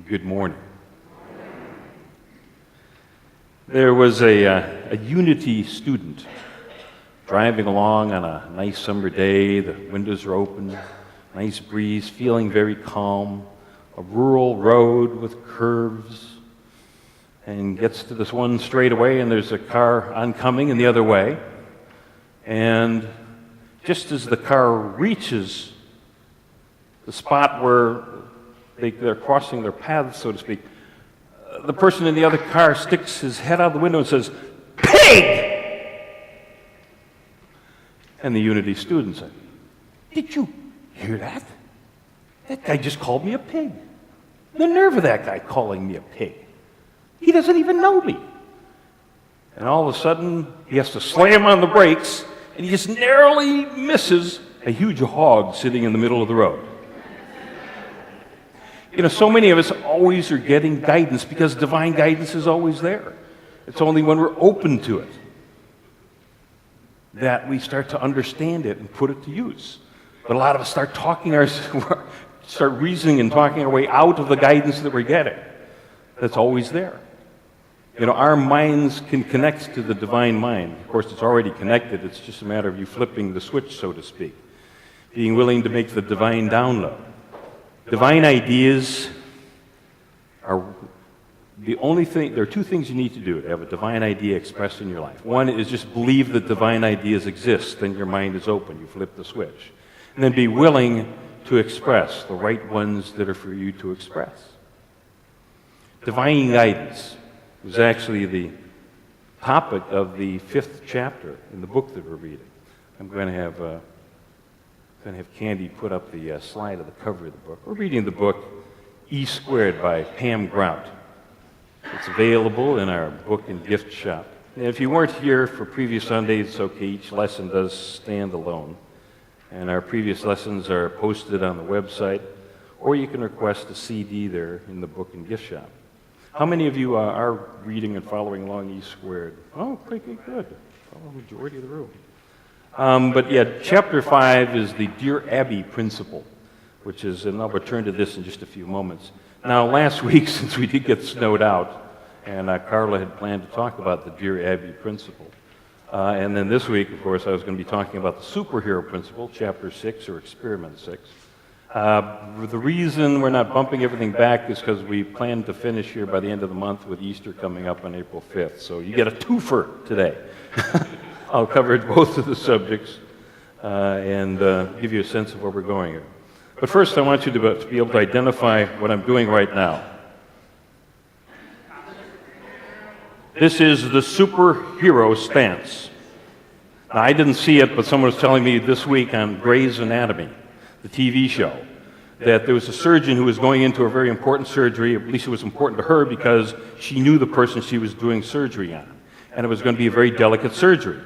Good morning. There was a Unity student driving along on a nice summer day. The windows are open, nice breeze, feeling very calm. A rural road with curves, and gets to this one straightaway, and there's a car oncoming in the other way. And just as the car reaches the spot where they're crossing their paths, so to speak, the person in the other car sticks his head out the window and says, "Pig!" And the Unity student said, "Did you hear that? That guy just called me a pig. The nerve of that guy calling me a pig. He doesn't even know me." And all of a sudden, he has to slam on the brakes, and he just narrowly misses a huge hog sitting in the middle of the road. You know, so many of us always are getting guidance because divine guidance is always there. It's only when we're open to it that we start to understand it and put it to use. But a lot of us start reasoning and talking our way out of the guidance that we're getting. That's always there. You know, our minds can connect to the divine mind. Of course, it's already connected. It's just a matter of you flipping the switch, so to speak. Being willing to make the divine download. Divine ideas are the only thing, there are two things you need to do to have a divine idea expressed in your life. One is just believe that divine ideas exist, then your mind is open, you flip the switch. And then be willing to express the right ones that are for you to express. Divine guidance was actually the topic of the 5th chapter in the book that we're reading. I'm going to have Candy put up the slide of the cover of the book. We're reading the book E Squared by Pam Grout. It's available in our book and gift shop. And if you weren't here for previous Sundays, it's okay. Each lesson does stand alone. And our previous lessons are posted on the website, or you can request a CD there in the book and gift shop. How many of you are reading and following along E Squared? Oh, pretty good. Oh, the majority of the room. But yeah, chapter 5 is the Dear Abby principle, which is, and I'll return to this in just a few moments. Now, last week, since we did get snowed out, and Carla had planned to talk about the Dear Abby principle, and then this week, of course, I was going to be talking about the superhero principle, chapter 6, or experiment 6. The reason we're not bumping everything back is because we plan to finish here by the end of the month with Easter coming up on April 5th. So you get a twofer today. I'll cover both of the subjects and give you a sense of where we're going here. But first, I want you to be able to identify what I'm doing right now. This is the superhero stance. Now, I didn't see it, but someone was telling me this week on Grey's Anatomy, the TV show, that there was a surgeon who was going into a very important surgery. At least it was important to her because she knew the person she was doing surgery on. And it was going to be a very delicate surgery.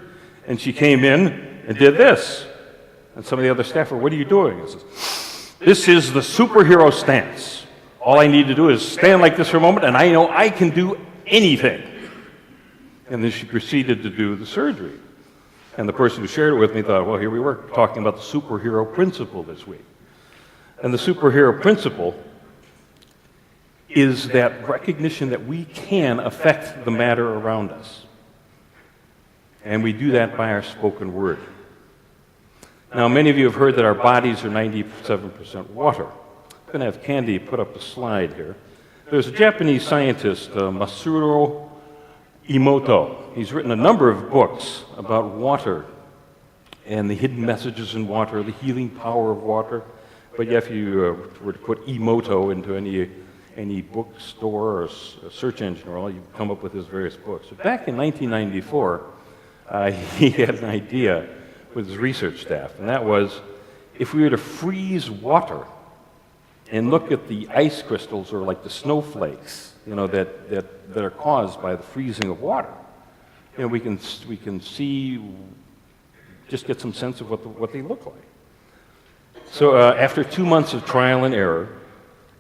And she came in and did this. And some of the other staff were, "What are you doing?" I says, "This is the superhero stance. All I need to do is stand like this for a moment, and I know I can do anything." And then she proceeded to do the surgery. And the person who shared it with me thought, well, here we were talking about the superhero principle this week. And the superhero principle is that recognition that we can affect the matter around us. And we do that by our spoken word. Now, many of you have heard that our bodies are 97% water. I'm going to have Candy put up a slide here. There's a Japanese scientist, Masaru Emoto. He's written a number of books about water and the hidden messages in water, the healing power of water. But yeah, if you were to put Emoto into any bookstore or search engine or all, you'd come up with his various books. But back in 1994, he had an idea with his research staff, and that was if we were to freeze water and look at the ice crystals or like the snowflakes, you know, that are caused by the freezing of water, you know, we can see, just get some sense of what they look like. So after 2 months of trial and error,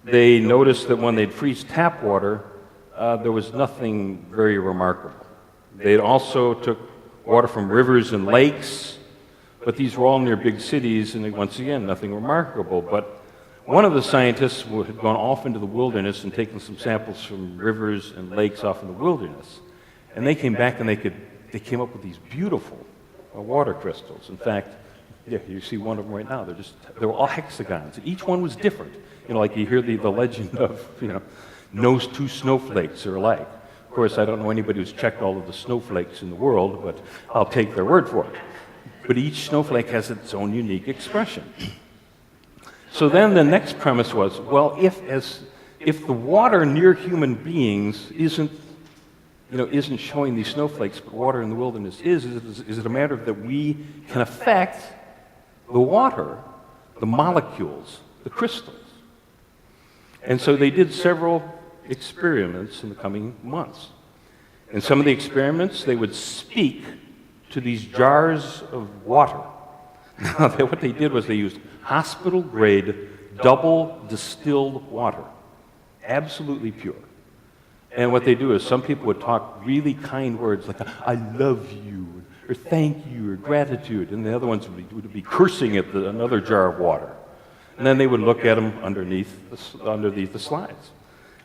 they noticed that when they'd freeze tap water, there was nothing very remarkable. They also took water from rivers and lakes, but these were all near big cities, and once again, nothing remarkable. But One of the scientists had gone off into the wilderness and taken some samples from rivers and lakes off in the wilderness. And they came back and they came up with these beautiful water crystals. In fact, yeah, you see one of them right now. They were all hexagons. Each one was different. Like you hear the legend of, no two snowflakes are alike. Of course, I don't know anybody who's checked all of the snowflakes in the world, but I'll take their word for it. But each snowflake has its own unique expression. So then the next premise was, well, if the water near human beings isn't showing these snowflakes, but water in the wilderness is it a matter that we can affect the water, the molecules, the crystals? And so they did several experiments in the coming months. In some of the experiments, they would speak to these jars of water. Now, what they did was they used hospital-grade, double distilled water, absolutely pure. And what they do is some people would talk really kind words like, I love you, or thank you, or gratitude, and the other ones would be cursing at another jar of water. And then they would look at them underneath the slides.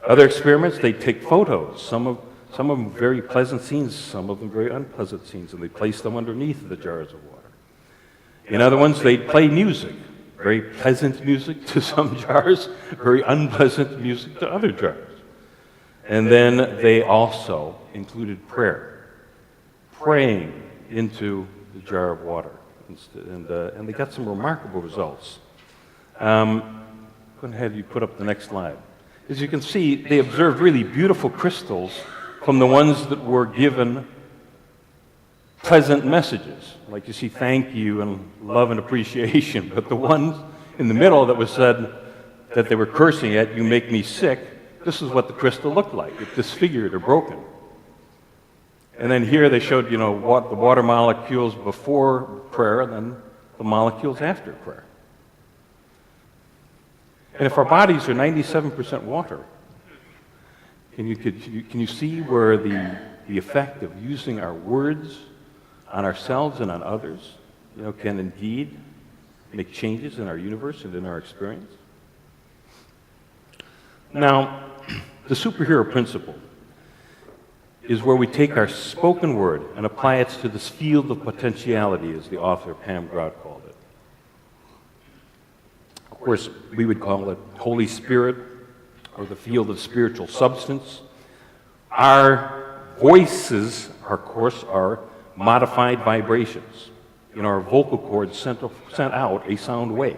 Other experiments, they'd take photos, some of them very pleasant scenes, some of them very unpleasant scenes, and they'd place them underneath the jars of water. In other ones, they'd play music, very pleasant music to some jars, very unpleasant music to other jars. And then they also included prayer, praying into the jar of water. And they got some remarkable results. I'm going to have you put up the next slide. As you can see, they observed really beautiful crystals from the ones that were given pleasant messages, like you see thank you and love and appreciation. But the ones in the middle that was said that they were cursing at, you make me sick, this is what the crystal looked like. It disfigured or broken. And then here they showed, what the water molecules before prayer and then the molecules after prayer. And if our bodies are 97% water, can you see where the effect of using our words on ourselves and on others, can indeed make changes in our universe and in our experience? Now, the superhero principle is where we take our spoken word and apply it to this field of potentiality, as the author Pam Grout called it. Of course, we would call it Holy Spirit or the field of spiritual substance. Our voices, of course, are modified vibrations. Our vocal cords sent out a sound wave.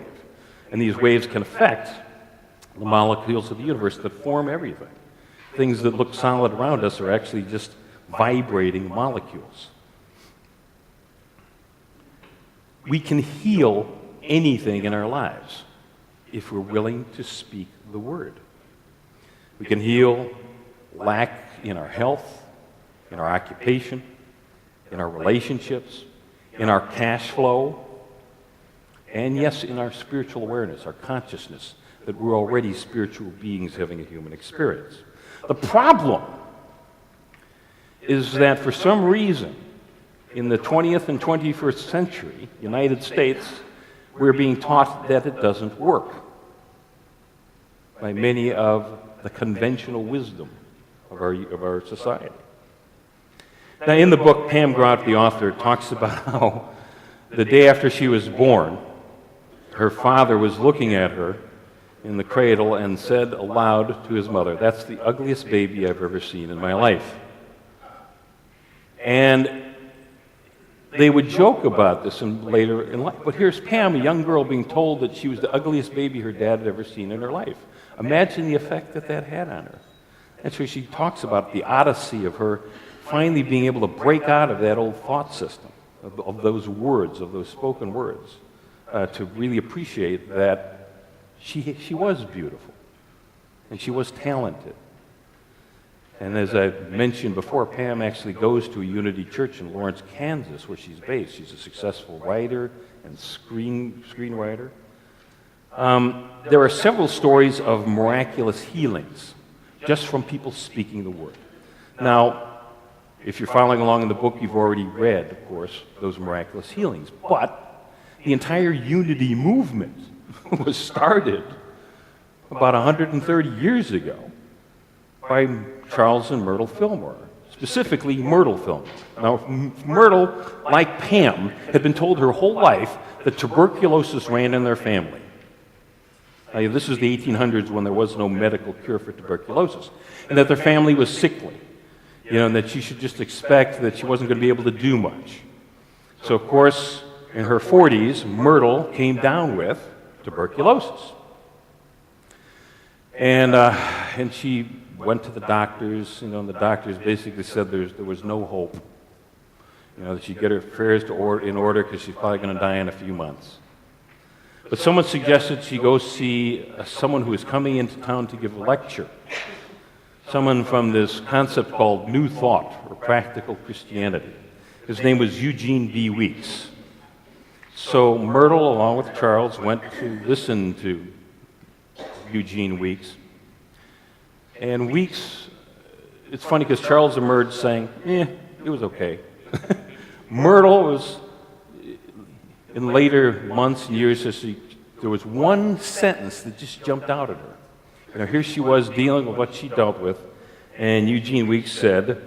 And these waves can affect the molecules of the universe that form everything. Things that look solid around us are actually just vibrating molecules. We can heal anything in our lives if we're willing to speak the word. We can heal lack in our health, in our occupation, in our relationships, in our cash flow, and yes, in our spiritual awareness, our consciousness that we're already spiritual beings having a human experience. The problem is that for some reason, in the 20th and 21st century, United States, we're being taught that it doesn't work by many of the conventional wisdom of our society. Now, in the book, Pam Grout, the author, talks about how the day after she was born, her father was looking at her in the cradle and said aloud to his mother, "That's the ugliest baby I've ever seen in my life." And they would joke about this later in life. But here's Pam, a young girl, being told that she was the ugliest baby her dad had ever seen in her life. Imagine the effect that had on her. That's where she talks about the odyssey of her finally being able to break out of that old thought system, of those words, of those spoken words, to really appreciate that she was beautiful and she was talented. And as I mentioned before, Pam actually goes to a Unity Church in Lawrence, Kansas, where she's based. She's a successful writer and screenwriter. There are several stories of miraculous healings just from people speaking the word. Now, if you're following along in the book, you've already read, of course, those miraculous healings. But the entire Unity movement was started about 130 years ago by Charles and Myrtle Fillmore, specifically Myrtle Fillmore. Now, Myrtle, like Pam, had been told her whole life that tuberculosis ran in their family. Now, this was the 1800s when there was no medical cure for tuberculosis, and that their family was sickly, and that she should just expect that she wasn't going to be able to do much. So, of course, in her 40s, Myrtle came down with tuberculosis. And she went to the doctors, and the doctors basically said there was no hope, that she'd get her affairs in order because she's probably going to die in a few months. But someone suggested she go see someone who was coming into town to give a lecture, someone from this concept called New Thought, or Practical Christianity. His name was Eugene V. Weeks. So Myrtle, along with Charles, went to listen to Eugene Weeks. And Weeks, it's funny because Charles emerged saying, it was okay. Myrtle was, in later months and years, there was one sentence that just jumped out at her. Here she was dealing with what she dealt with, and Eugene Weeks said,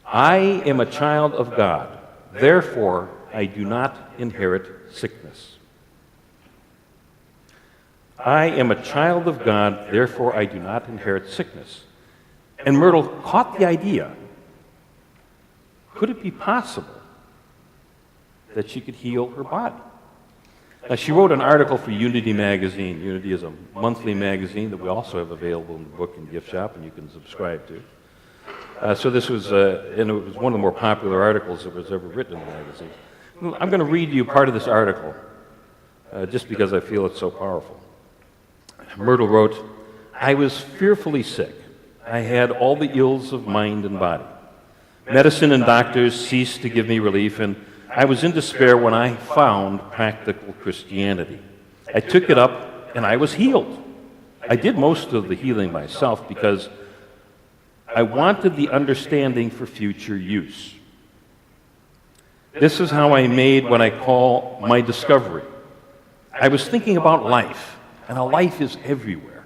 "I am a child of God, therefore I do not inherit sickness." I am a child of God, therefore I do not inherit sickness. And Myrtle caught the idea. Could it be possible that she could heal her body? Now, she wrote an article for Unity magazine. Unity is a monthly magazine that we also have available in the book and gift shop, and you can subscribe to. So this was, and it was one of the more popular articles that was ever written in the magazine. I'm going to read you part of this article, just because I feel it's so powerful. Myrtle wrote, "I was fearfully sick. I had all the ills of mind and body. Medicine and doctors ceased to give me relief, and I was in despair when I found Practical Christianity. I took it up, and I was healed. I did most of the healing myself because I wanted the understanding for future use. This is how I made what I call my discovery. I was thinking about life, and how life is everywhere.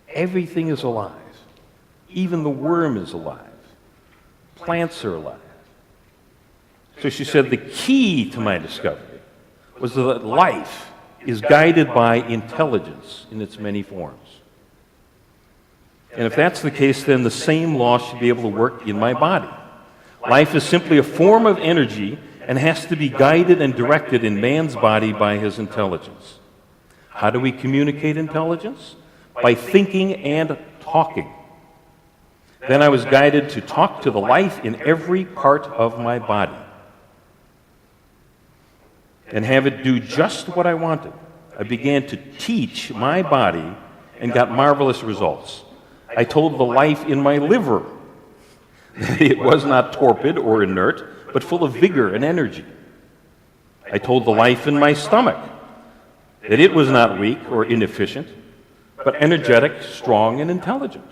Everything is alive. Even the worm is alive. Plants are alive. So she said the key to my discovery was that life is guided by intelligence in its many forms. And if that's the case, then the same law should be able to work in my body. Life is simply a form of energy and has to be guided and directed in man's body by his intelligence. How do we communicate intelligence? By thinking and talking. Then I was guided to talk to the life in every part of my body and have it do just what I wanted. I began to teach my body and got marvelous results. I told the life in my liver that it was not torpid or inert, but full of vigor and energy. I told the life in my stomach that it was not weak or inefficient, but energetic, strong, and intelligent.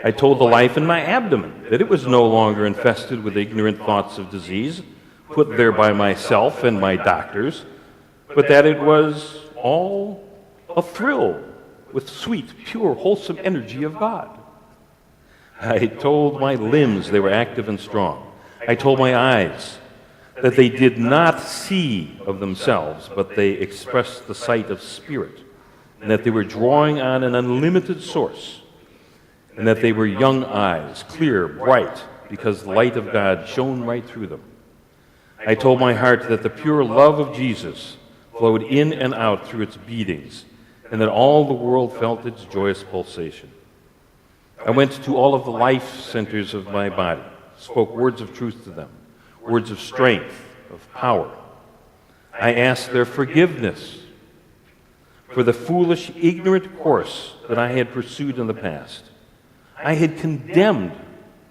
I told the life in my abdomen that it was no longer infested with ignorant thoughts of disease, put there by myself and my doctors, but that it was all athrill with sweet, pure, wholesome energy of God. I told my limbs they were active and strong. I told my eyes that they did not see of themselves, but they expressed the sight of spirit, and that they were drawing on an unlimited source, and that they were young eyes, clear, bright, because the light of God shone right through them. I told my heart that the pure love of Jesus flowed in and out through its beatings, and that all the world felt its joyous pulsation. I went to all of the life centers of my body, spoke words of truth to them, words of strength, of power. I asked their forgiveness for the foolish, ignorant course that I had pursued in the past. I had condemned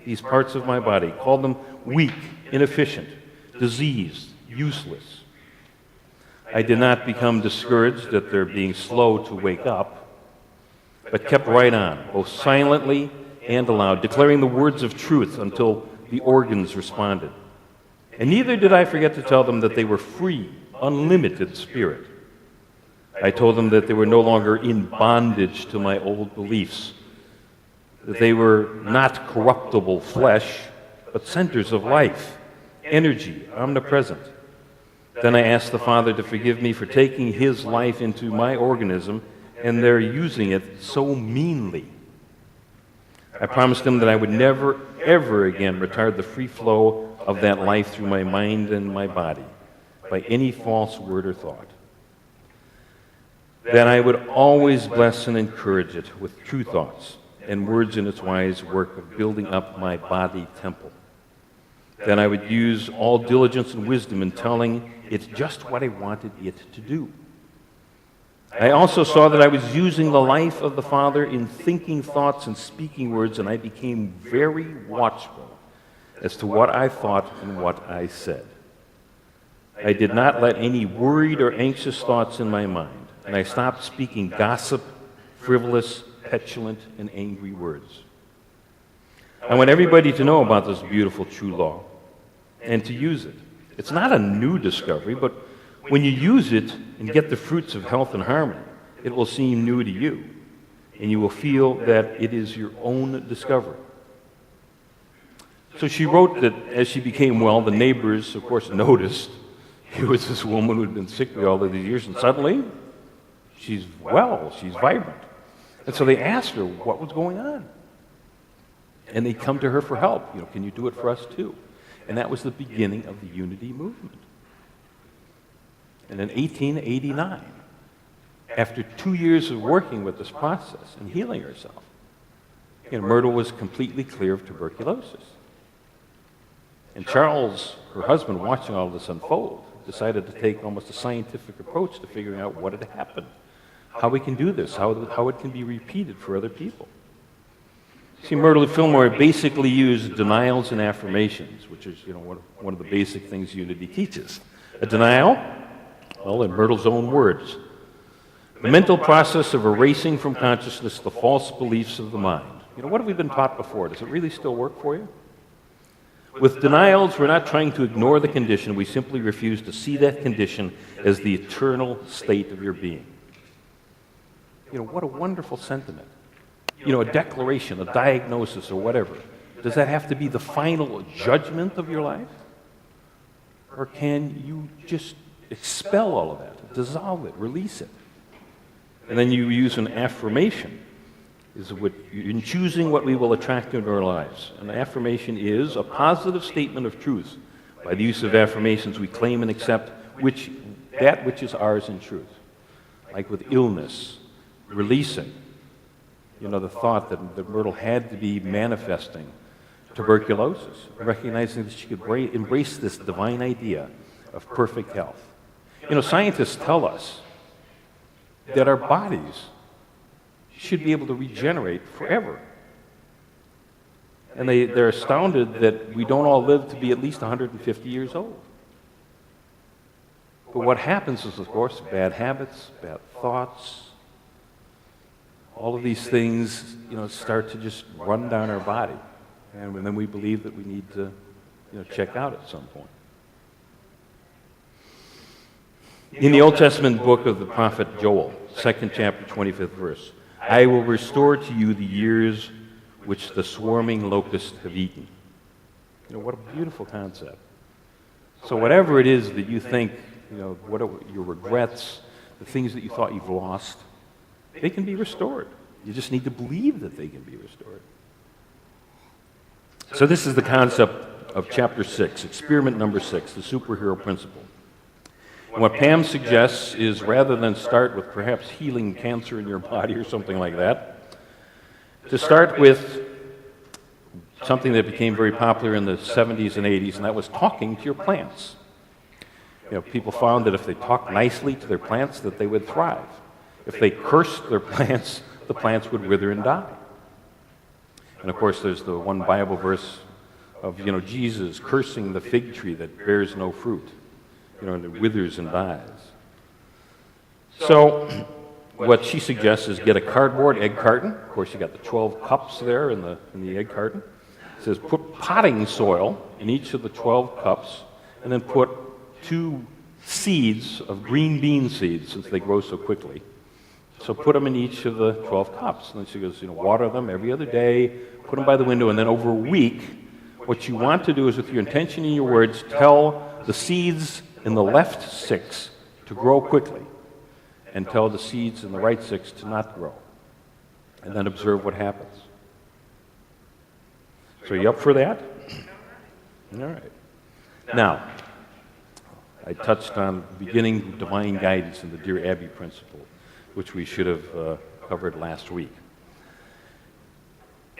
these parts of my body, called them weak, inefficient, diseased, useless. I did not become discouraged at their being slow to wake up, but kept right on, both silently and aloud, declaring the words of truth until the organs responded. And neither did I forget to tell them that they were free, unlimited spirit. I told them that they were no longer in bondage to my old beliefs, that they were not corruptible flesh, but centers of life, energy, omnipresent. Then I asked the Father to forgive me for taking His life into my organism, and they're using it so meanly. I promised Him that I would never, ever again retard the free flow of that life through my mind and my body by any false word or thought. That I would always bless and encourage it with true thoughts and words in its wise work of building up my body temple. Then I would use all diligence and wisdom in telling it just what I wanted it to do. I also saw that I was using the life of the Father in thinking thoughts and speaking words, and I became very watchful as to what I thought and what I said. I did not let any worried or anxious thoughts in my mind, and I stopped speaking gossip, frivolous, petulant, and angry words. I want everybody to know about this beautiful true law and to use it. It's not a new discovery, but when you use it and get the fruits of health and harmony, it will seem new to you, and you will feel that it is your own discovery. So she wrote that as she became well, the neighbors, of course, noticed here was this woman who had been sickly all of these years, and suddenly she's well, she's vibrant. And so they asked her what was going on. And they come to her for help. Can you do it for us too? And that was the beginning of the Unity movement. And in 1889, after 2 years of working with this process and healing herself, Myrtle was completely clear of tuberculosis. And Charles, her husband, watching all this unfold, decided to take almost a scientific approach to figuring out what had happened, how we can do this, how it can be repeated for other people. See, Myrtle Fillmore basically used denials and affirmations, which is, one of the basic things Unity teaches. A denial, well, in Myrtle's own words, the mental process of erasing from consciousness the false beliefs of the mind. What have we been taught before? Does it really still work for you? With denials, we're not trying to ignore the condition. We simply refuse to see that condition as the eternal state of your being. What a wonderful sentiment. A declaration, a diagnosis, or whatever. Does that have to be the final judgment of your life? Or can you just expel all of that, dissolve it, release it? And then you use an affirmation. In choosing what we will attract into our lives. An affirmation is a positive statement of truth. By the use of affirmations, we claim and accept that which is ours in truth. Like with illness, releasing, the thought that Myrtle had to be manifesting tuberculosis, recognizing that she could embrace this divine idea of perfect health. Scientists tell us that our bodies should be able to regenerate forever. And they're astounded that we don't all live to be at least 150 years old. But what happens is, of course, bad habits, bad thoughts, all of these things, start to just run down our body. And then we believe that we need to, check out at some point. In the Old Testament book of the prophet Joel, 2nd chapter, 25th verse, I will restore to you the years which the swarming locusts have eaten. What a beautiful concept. So whatever it is that you think, what are your regrets, the things that you thought you've lost, they can be restored. You just need to believe that they can be restored. So this is the concept of chapter 6, experiment number 6, the superhero principle. And what Pam suggests is, rather than start with perhaps healing cancer in your body or something like that, to start with something that became very popular in the 70s and 80s, and that was talking to your plants. People found that if they talked nicely to their plants, that they would thrive. If they cursed their plants, the plants would wither and die. And of course, there's the one Bible verse of, Jesus cursing the fig tree that bears no fruit. And it withers and dies. So what she suggests is get a cardboard egg carton. Of course, you got the 12 cups there in the egg carton. It says put potting soil in each of the 12 cups, and then put 2 seeds of green bean seeds, since they grow so quickly. So put them in each of the 12 cups. And then she goes, water them every other day, put them by the window, and then over a week, what you want to do is, with your intention and your words, tell the seeds in the left 6 to grow quickly, and tell the seeds in the right 6 to not grow. And then observe what happens. So are you up for that? All right. Now, I touched on beginning divine guidance in the Dear Abby principle, which we should have covered last week.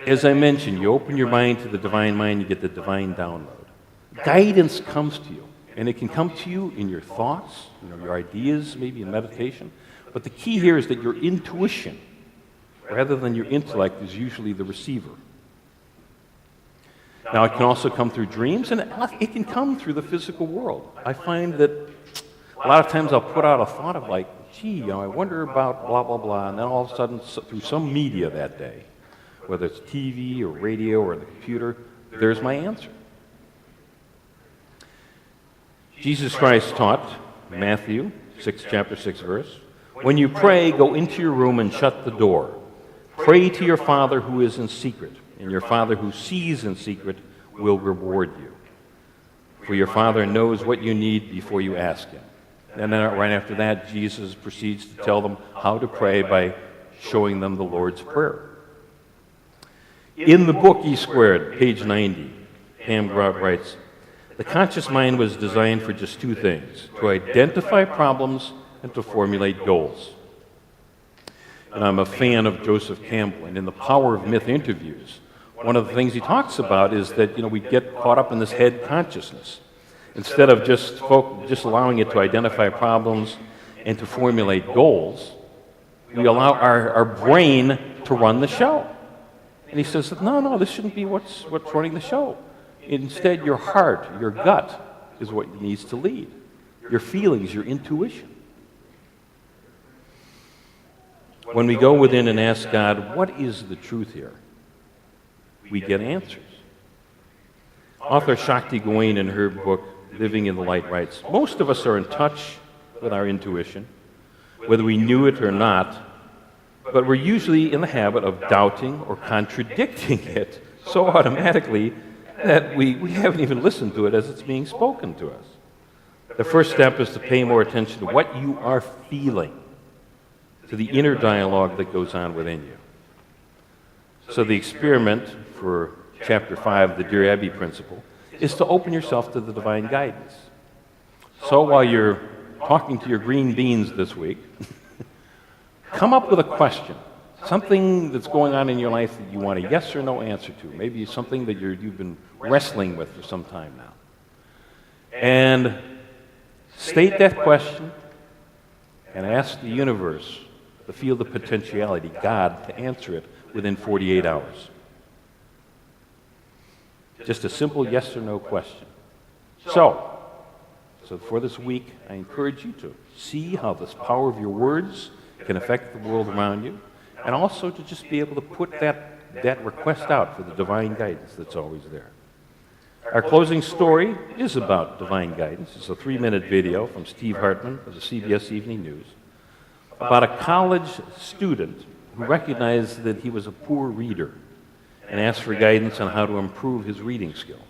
As I mentioned, you open your mind to the divine mind, you get the divine download. Guidance comes to you, and it can come to you in your thoughts, your ideas, maybe in meditation. But the key here is that your intuition, rather than your intellect, is usually the receiver. Now, it can also come through dreams, and it can come through the physical world. I find that a lot of times I'll put out a thought of like, gee, I wonder about blah, blah, blah, and then all of a sudden, through some media that day, whether it's TV or radio or the computer, there's my answer. Jesus Christ taught, Matthew chapter 6 verse, when you pray, go into your room and shut the door. Pray to your Father who is in secret, and your Father who sees in secret will reward you. For your Father knows what you need before you ask Him. And then right after that, Jesus proceeds to tell them how to pray by showing them the Lord's Prayer. In the book E Squared, page 90, Pam Grout writes, the conscious mind was designed for just 2 things, to identify problems and to formulate goals. And I'm a fan of Joseph Campbell, and in the Power of Myth interviews, one of the things he talks about is that we get caught up in this head consciousness. Instead of just allowing it to identify problems and to formulate goals, we allow our brain to run the show. And he says, no, this shouldn't be what's running the show. Instead, your heart, your gut, is what needs to lead. Your feelings, your intuition. When we go within and ask God, what is the truth here? We get answers. Author Shakti Gawain, in her book, Living in the Light, writes, most of us are in touch with our intuition, whether we knew it or not, but we're usually in the habit of doubting or contradicting it so automatically that we haven't even listened to it as it's being spoken to us. The first step is to pay more attention to what you are feeling, to the inner dialogue that goes on within you. So the experiment for Chapter 5, the Dear Abby principle, is to open yourself to the divine guidance. So while you're talking to your green beans this week, come up with a question, something that's going on in your life that you want a yes or no answer to. Maybe something that you've been wrestling with for some time now. And state that question and ask the universe, the field of potentiality, God, to answer it within 48 hours. Just a simple yes or no question. So for this week, I encourage you to see how this power of your words can affect the world around you, and also to just be able to put that request out for the divine guidance that's always there. Our closing story is about divine guidance. It's a 3-minute video from Steve Hartman of the CBS Evening News about a college student who recognized that he was a poor reader and asked for guidance on how to improve his reading skills.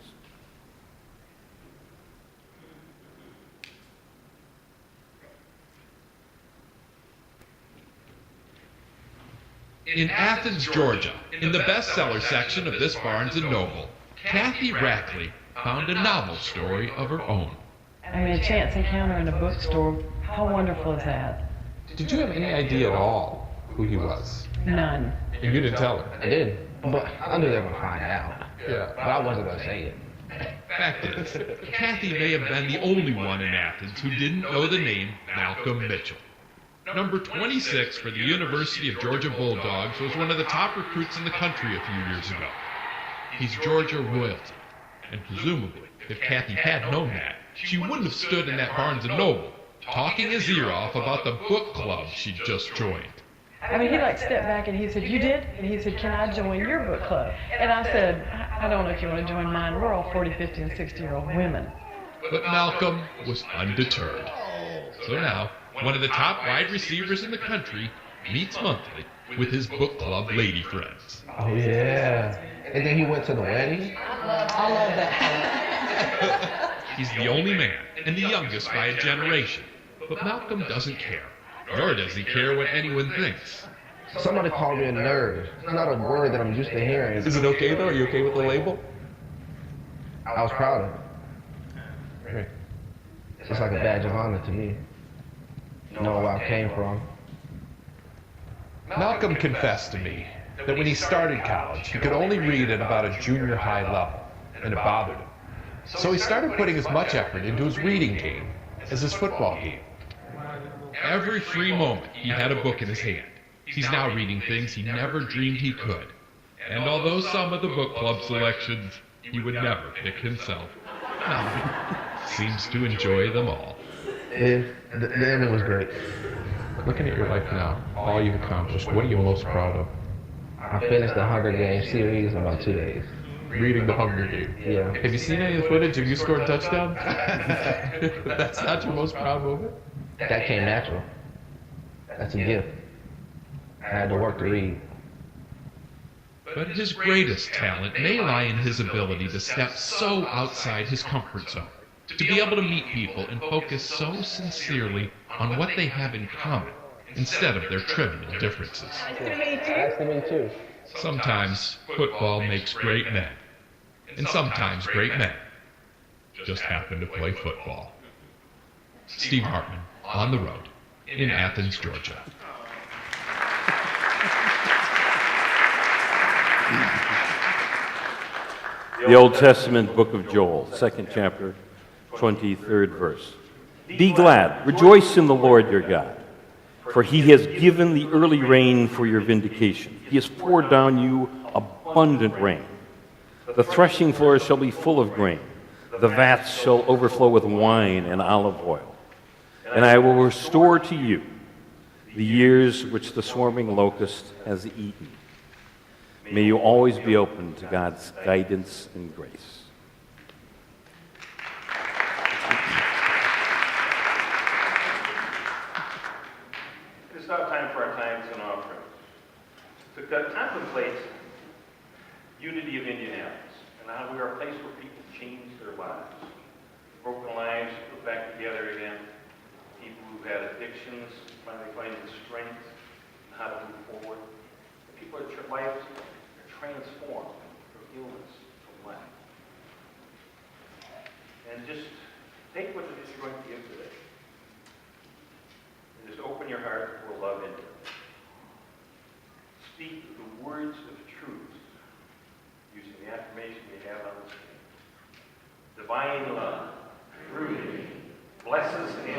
In Athens, Georgia, in the bestseller section of this Barnes & Noble, Kathy Rackley found a novel story of her own. I mean, a chance encounter in a bookstore. How wonderful is that? Did you have any idea at all who he was? None. And you didn't tell her? I did, but I knew they were going to find out. Yeah. But I wasn't going to say it. Fact is, Kathy may have been the only one in Athens who didn't know the name Malcolm Mitchell. Number 26 for the University of Georgia Bulldogs was one of the top recruits in the country a few years ago. He's Georgia royalty, and presumably, if Kathy had known that, she wouldn't have stood in that Barnes & Noble talking his ear off about the book club she'd just joined. I mean, he stepped back and he said, "You did?" And he said, "Can I join your book club?" And I said, "I don't know if you want to join mine. We're all 40, 50, and 60-year-old women." But Malcolm was undeterred. So now, one of the top wide receivers in the country meets monthly with his book club lady friends. Oh, yeah. And then he went to the wedding? I love that. He's the only man and the youngest by a generation. But Malcolm doesn't care, nor does he care what anyone thinks. Somebody called me a nerd. It's not a word that I'm used to hearing. Is it okay though? Are you okay with the label? I was proud of it. It's like a badge of honor to me. Knowing where I came from. Malcolm confessed to me that when he started college, he could only read at about a junior high level, and it bothered him. So he started putting as much effort into his reading game as his football game. Every free moment, he had a book in his hand. He's now reading things he never dreamed he could. And although some of the book club selections he would never pick himself, Malcolm seems to enjoy them all. The ending was great. Looking at your life now, all you've accomplished, what are you most proud of? I finished the Hunger Games series in about 2 days. Reading The Hunger Games. Yeah. Have you seen any of the footage? Have you scored touchdowns? That's not your most proud moment? That came natural. That's a gift. I had to work to read. But his greatest talent may lie in his ability to step so outside his comfort zone, to be able to meet people and focus so sincerely on what they have in common instead of their trivial differences. Nice to meet you. Sometimes football makes great men, and sometimes great men just happen to play football. Steve Hartman, On the Road, in Athens, Georgia. The Old Testament book of Joel, 2nd chapter, 23rd verse. Be glad, rejoice in the Lord your God, for he has given the early rain for your vindication. He has poured down you abundant rain. The threshing floors shall be full of grain. The vats shall overflow with wine and olive oil. And I will restore to you the years which the swarming locust has eaten. May you always be open to God's guidance and grace. It's now time for our tithes and offerings. To contemplate unity of Indianapolis and how we are a place where people change their lives. Broken lives put back together again. People who've had addictions finally finding strength and how to move forward. The people at your lives transformed from illness to life. And just take what it is you're going to give today. And just open your heart for love into it. Speak the words of truth using the affirmation we have on the screen. Divine love, through me, blesses and